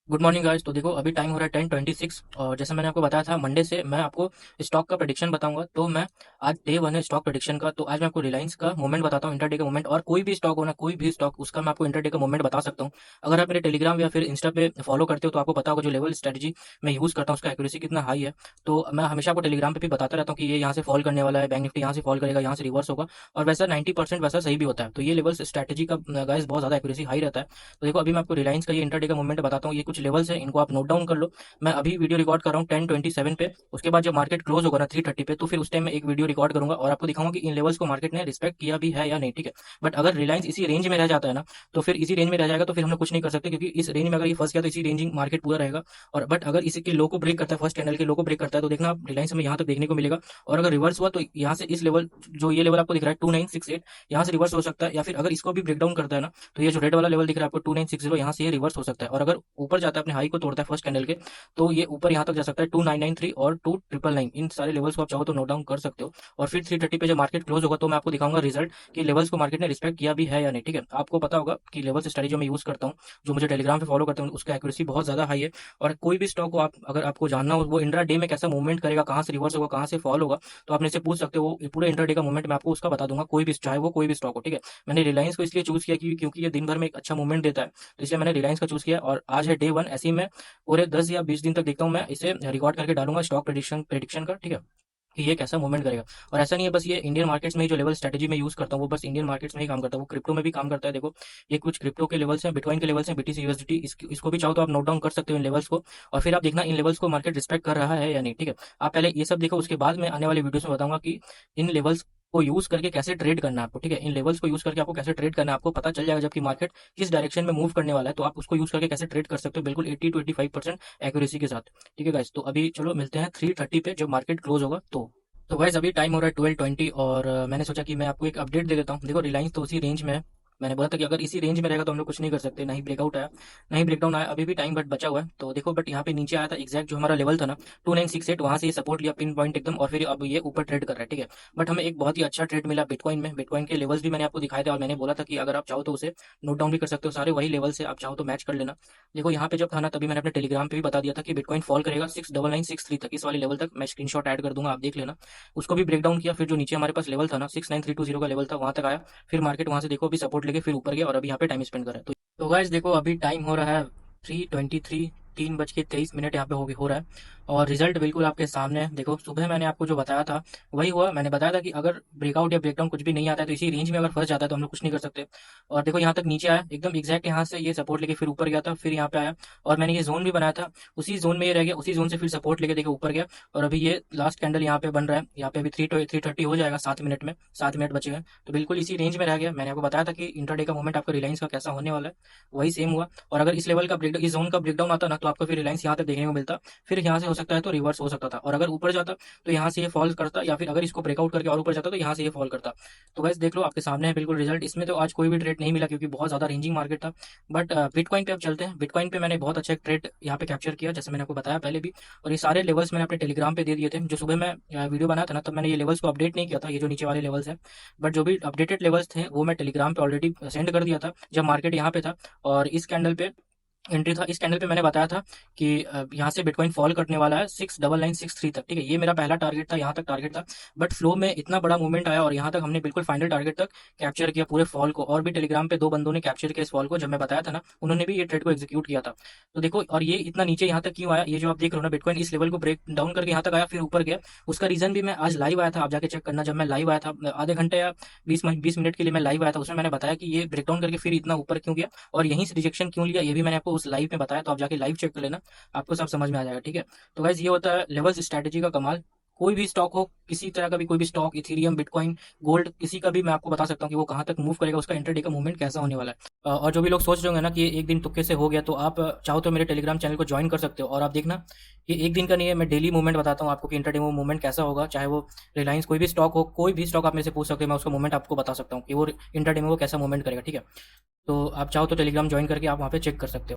Good morning guys. तो देखो अभी टाइम हो रहा है 10:26 और जैसा मैंने आपको बताया था मंडे से मैं आपको स्टॉक का प्रेडिक्शन बताऊंगा। तो मैं आज डे वन है स्टॉक प्रेडिक्शन का। तो आज मैं आपको रिलायंस का मूवमेंट बताता हूँ, इंटरडे का मूवमेंट, और कोई भी स्टॉक होना, कोई भी स्टॉक, उसका मैं आपको इंटरडे का मूवमेंट बता सकता हूँ। अगर आप मेरे टेलीग्राम या फिर इंस्टा पे फॉलो करते हो तो आपको पता होगा जो लेवल स्ट्रेटजी मैं यूज़ करता हूँ उसका एक्यूरेसी कितना हाई है। तो मैं हमेशा आपको टेलीग्राम पे भी बताता रहता हूँ कि ये यहाँ से फॉल करने वाला है, बैंक निफ्टी यहाँ से फॉल करेगा, यहाँ से रिवर्स होगा, और वैसा 90% वैसा सही भी होता है। तो ये लेवल्स स्ट्रेटजी का गाइस बहुत ज़्यादा एक्यूरेसी हाई रहता है। तो देखो अभी मैं आपको रिलायंस का ये इंटरडे का मूवमेंट बताता हूँ। ये कुछ लेवल्स है, इनको आप नोट डाउन कर लो। मैं अभी वीडियो रिकॉर्ड कर रहा हूँ 10:27 पे। उसके बाद जब मार्केट क्लोज होगा ना 3:30 पे, तो फिर उस टाइम में एक वीडियो रिकॉर्ड करूंगा और आपको दिखाऊंगा कि इन लेवल्स को मार्केट ने रिस्पेक्ट किया भी है या नहीं, ठीक है। बट अगर रिलायंस इसी रेंज में रह जाता है ना, तो फिर इसी रेंज में रह जाएगा, तो फिर हम लोग कुछ नहीं कर सकते, क्योंकि इस रेंज में अगर ये फंस गया तो इसी रेंजिंग मार्केट पूरा रहेगा। और बट अगर इसी के लो को ब्रेक करता है, फर्स्ट कैंडल के लो को ब्रेक करता है, तो देखना आप रिलायंस में यहाँ तक देखने को मिलेगा। और अगर रिवर्स हुआ तो यहाँ से इस लेवल, जो ये लेवल आपको दिख रहा है 2968, यहाँ से रिवर्स हो सकता है। या फिर अगर इसको भी ब्रेक डाउन करता है ना, तो ये जो रेड वाला लेवल दिख रहा है आपको 2960, यहाँ से ये रिवर्स हो सकता है। और अगर ऊपर जाता है, अपने हाई को तोड़ता है फर्स्ट कैंडल के, तो ये ऊपर यहाँ तक जा सकता है 2993 और 2999। इन सारे लेवल्स को आप चाहो तो नोट डाउन कर सकते हो। और फिर 3:30 पे जब मार्केट क्लोज होगा तो मैं आपको दिखाऊंगा रिजल्ट कि लेवल्स को मार्केट ने रिस्पेक्ट किया भी है या नहीं, ठीक है। आपको पता होगा कि लेवल्स स्ट्रेटजी जो मैं यूज करता हूँ, जो मुझे टेलीग्राम पे फॉलो करते हैं, उसका एक्यूरेसी बहुत ज्यादा हाई है। और कोई भी स्टॉक को आप, अगर आपको जानना हो वो इंट्रा डे में कैसा मूवमेंट करेगा, कहाँ से रिवर्स होगा, कहाँ से फॉल होगा, तो आप मेरे से पूछ सकते हो। वो पूरे इंट्रा डे का मूवमेंट मैं आपको उसका बता दूंगा, कोई भी, चाहे वो कोई भी स्टॉक हो, ठीक है। मैंने रिलायंस को इसलिए चूज किया क्योंकि ये दिन भर में एक अच्छा मूवमेंट देता है, तो इसलिए मैंने रिलायंस का चूज किया। और आज है डे वन, ऐसे ही मैं पूरे 10 या 20 दिन तक देखता हूँ, मैं इसे रिकॉर्ड करके डालूंगा स्टॉक प्रेडिक्शन प्रेडिक्शन का, ठीक है, कि ये कैसा मूवमेंट करेगा। और ऐसा नहीं है बस ये इंडियन मार्केट्स में ही जो लेवल स्ट्रेटजी में यूज करता हूँ वो बस इंडियन मार्केट्स में ही काम करता है, वो क्रिप्टो में भी काम करता है। देखो ये कुछ क्रिप्टो के लेवल्स हैं, बिटकॉइन के लेवल्स हैं, बीटीसी यूएसडीटी, इसको भी चाहो तो आप नोट डाउन कर सकते हो इन लेवल्स को। और फिर आप देखना इन लेवल्स को मार्केट रिस्पेक्ट कर रहा है या नहीं, ठीक है। आप पहले ये सब देखो, उसके बाद मैं आने वाले वीडियोस में बताऊंगा कि इन लेवल्स को यूज करके कैसे ट्रेड करना है आपको, ठीक है। इन लेवल्स को यूज करके आपको कैसे ट्रेड करना है आपको पता चल जाएगा जबकि मार्केट किस डायरेक्शन में मूव करने वाला है, तो आप उसको यूज करके कैसे ट्रेड कर सकते हो बिल्कुल 80 to 85% एक्यूरेसी के साथ, ठीक है गाइस। तो अभी चलो मिलते हैं 3:30 पे जब मार्केट क्लोज होगा। तो गाइस अभी टाइम हो रहा है 12:20 और मैंने सोचा कि मैं आपको एक अपडेट दे देता हूँ। देखो रिलायंस तो उसी रेंज में है। मैंने बोला था कि अगर इसी रेंज में रहेगा तो हम लोग कुछ नहीं कर सकते, ना ही ब्रेकआउट आया, ना ही ब्रेकडाउन आया। अभी भी टाइम बट बचा हुआ है, तो देखो बट यहाँ पे नीचे आया था एग्जैक्ट जो हमारा लेवल था ना 2968, वहां से ये सपोर्ट लिया पिन पॉइंट एकदम, और फिर अब ये ऊपर ट्रेड कर रहा है, ठीक है। बट हमें एक बहुत ही अच्छा ट्रेड मिला बिटकॉइन में। बिटकॉइन के लेवल्स भी मैंने आपको दिखाए थे और मैंने बोला था कि अगर आप चाहो तो उसे नोट डाउन भी कर सकते हो, सारे वही लेवल से आप चाहो तो मैच कर लेना। देखो यहाँ पे जब था ना, तभी मैंने अपने टेलीग्राम पे भी बता दिया था कि बिटकॉइन फॉल करेगा 69963 तक, इस वाले लेवल तक। मैं स्क्रीनशॉट ऐड कर दूंगा, आप देख लेना। उसको भी ब्रेक डाउन किया, फिर जो नीचे हमारे पास लेवल था ना 69320 का लेवल था, वहां तक आया। फिर मार्केट वहां से देखो अभी सपोर्ट लेके फिर ऊपर गया और अभी यहाँ पे टाइम स्पेंड कर रहा है। तो गाइस देखो अभी टाइम हो रहा है 3:23, 3:23 यहाँ पे हो रहा है। और रिजल्ट बिल्कुल आपके सामने है। देखो सुबह मैंने आपको जो बताया था वही हुआ। मैंने बताया था कि अगर ब्रेकआउट या ब्रेकडाउन कुछ भी नहीं आता है तो इसी रेंज में अगर फंस जाता है तो हम लोग कुछ नहीं कर सकते। और देखो यहाँ तक नीचे आया एकदम एग्जैक्ट, यहाँ से ये सपोर्ट लेके फिर ऊपर गया था, फिर यहाँ पे आया। और मैंने ये जोन भी बनाया था, उसी जोन में ये रह गया, उसी जोन से फिर सपोर्ट लेके देखो ऊपर गया। और अभी ये लास्ट कैंडल यहाँ पे बन रहा है, यहाँ पे अभी 3:30 हो जाएगा, 7 मिनट में, 7 मिनट बचे हैं। तो बिल्कुल इसी रेंज में रह गया। मैंने आपको बताया था कि इंटरडे का मूवमेंट आपका रिलायंस का कैसा होने वाला है, वही सेम हुआ। और अगर इस लेवल का ब्रेकडाउन, इस जोन का ब्रेकडाउन आता ना, तो आपको फिर रिलायंस यहाँ तक देखने को मिलता। फिर यहाँ से हो सकता है तो रिवर्स हो सकता था, और अगर ऊपर जाता तो यहाँ से ये फॉल करता, या फिर अगर इसको ब्रेकआउट करके और ऊपर जाता तो यहाँ से ये फॉल करता। तो वैसे देख लो आपके सामने है बिल्कुल रिजल्ट। इसमें तो आज कोई भी ट्रेड नहीं मिला क्योंकि बहुत ज्यादा रेंजिंग मार्केट था। बट बिटकॉइन पे अब चलते हैं। बिटकॉइन पे मैंने बहुत अच्छा एक ट्रेड यहाँ पे कैप्चर किया, जैसे मैंने आपको बताया पहले भी। और ये सारे लेवल्स मैंने अपने टेलीग्राम पे दे दिए थे। जो सुबह मैं वीडियो बनाया था ना, तब मैंने ये लेवल्स को अपडेट नहीं किया था, ये जो नीचे वाले लेवल्स हैं। बट जो भी अपडेटेड लेवल्स थे वो मैं टेलीग्राम पे ऑलरेडी सेंड कर दिया था जब मार्केट यहाँ पे था। और इस कैंडल पे एंट्री था, इस कैंडल पे मैंने बताया था कि यहाँ से बिटकॉइन फॉल करने वाला है 69963 तक, ठीक है। ये मेरा पहला टारगेट था, यहाँ तक टारगेट था। बट फ्लो में इतना बड़ा मूवमेंट आया और यहाँ तक हमने बिल्कुल फाइनल टारगेट तक कैप्चर किया पूरे फॉल को। और भी टेलीग्राम पे दो बंदों ने कैप्चर किया इस फॉल को, जब मैं बताया था ना उन्होंने भी ये ट्रेड को एग्जीक्यूट किया था। तो देखो, और ये इतना नीचे यहाँ तक क्यों आया, ये जो आप देख रहे हो ना, बिटकॉइन इस लेवल को ब्रेक डाउन करके यहाँ तक आया फिर ऊपर गया। उसका रीजन भी मैं आज लाइव आया था, आप जाके चेक करना। जब मैं लाइव आया था आधे घंटे या 20 मिनट के लिए मैं लाइव आया था, उसमें मैंने बताया कि ये ब्रेकडाउन करके फिर इतना ऊपर क्यों गया और यहीं से रिजेक्शन क्यों लिया, ये भी मैंने आपको उस लाइव में बताया। तो आप जाके लाइव चेक कर लेना, आपको सब समझ में आ जाएगा, ठीक है। तो गाइस ये होता है लेवल्स स्ट्रैटेजी का कमाल। कोई भी स्टॉक हो, किसी तरह का भी कोई भी स्टॉक, इथेरियम, बिटकॉइन, गोल्ड, किसी का भी मैं आपको बता सकता हूँ कि वो कहाँ तक मूव करेगा, उसका इंटरडे का मूवमेंट कैसा होने वाला है। और जो भी लोग सोच रहे होंगे ना कि ये एक दिन तुक्के से हो गया, तो आप चाहो तो मेरे टेलीग्राम चैनल को ज्वाइन कर सकते हो। और आप देखना ये एक दिन का नहीं है, मैं डेली मूवमेंट बताता हूँ आपको कि इंटरडे में मूवमेंट कैसा होगा। चाहे वो रिलायंस कोई भी स्टॉक हो, कोई भी स्टॉक आप मेरे से पूछ सकते हो, मैं उसका मूवमेंट आपको बता सकता हूँ कि वो इंटरडे में वो कैसा मूवमेंट करेगा, ठीक है। तो आप चाहो तो टेलीग्राम ज्वाइन करके आप वहाँ पे चेक कर सकते हो।